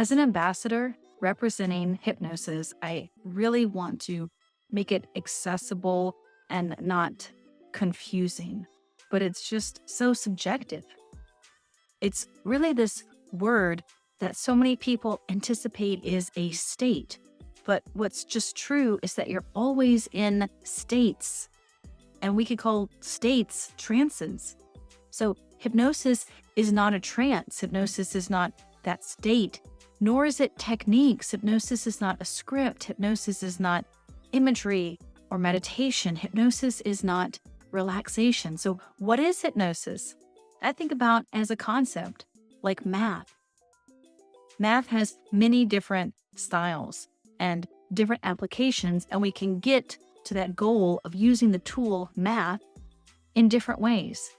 As an ambassador representing hypnosis, I really want to make it accessible and not confusing, but it's just so subjective. It's really this word that so many people anticipate is a state. But what's just true is that you're always in states, and we could call states trances. So hypnosis is not a trance. Hypnosis is not that state, nor is it techniques. Hypnosis is not a script. Hypnosis is not imagery or meditation. Hypnosis is not relaxation. So what is hypnosis? I think about as a concept like math. Math has many different styles and different applications, and we can get to that goal of using the tool math in different ways.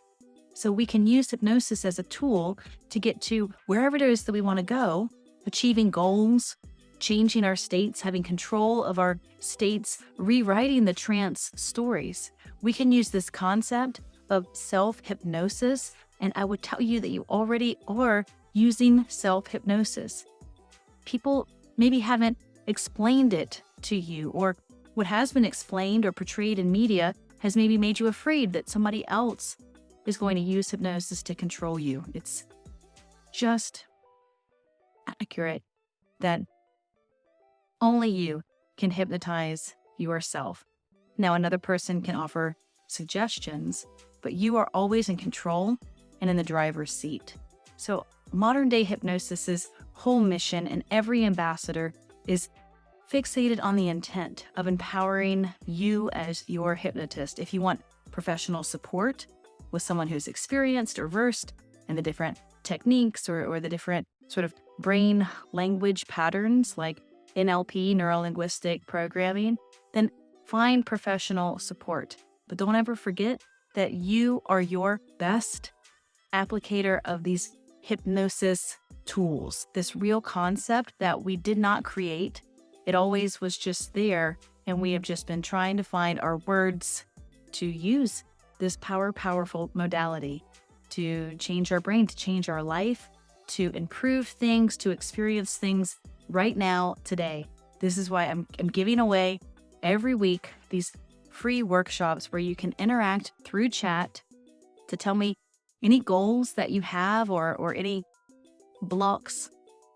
So we can use hypnosis as a tool to get to wherever it is that we want to go, achieving goals, changing our states, having control of our states, rewriting the trance stories. We can use this concept of self-hypnosis, and I would tell you that you already are using self-hypnosis. People maybe haven't explained it to you, or what has been explained or portrayed in media has maybe made you afraid that somebody else is going to use hypnosis to control you. It's just accurate that only you can hypnotize yourself. Now, another person can offer suggestions, but you are always in control and in the driver's seat. So modern day hypnosis's whole mission, and every ambassador is fixated on the intent of empowering you as your hypnotist. If you want professional support with someone who's experienced or versed in the different techniques or the different sort of brain language patterns like NLP, neuro-linguistic programming, then find professional support. But don't ever forget that you are your best applicator of these hypnosis tools, this real concept that we did not create. It always was just there, and we have just been trying to find our words to use this powerful modality to change our brain, to change our life, to improve things, to experience things right now, today. This is why I'm giving away every week these free workshops where you can interact through chat to tell me any goals that you have or any blocks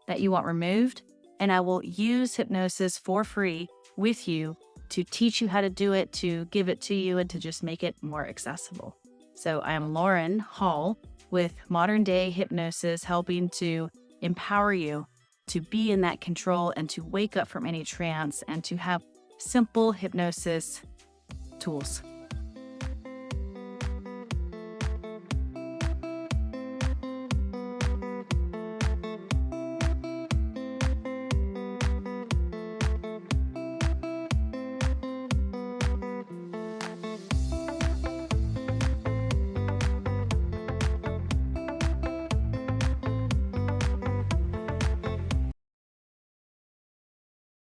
that you want removed. And I will use hypnosis for free with you to teach you how to do it, to give it to you, and to just make it more accessible. So I am Lauren Hall with Modern Day Hypnosis, helping to empower you to be in that control and to wake up from any trance and to have simple hypnosis tools.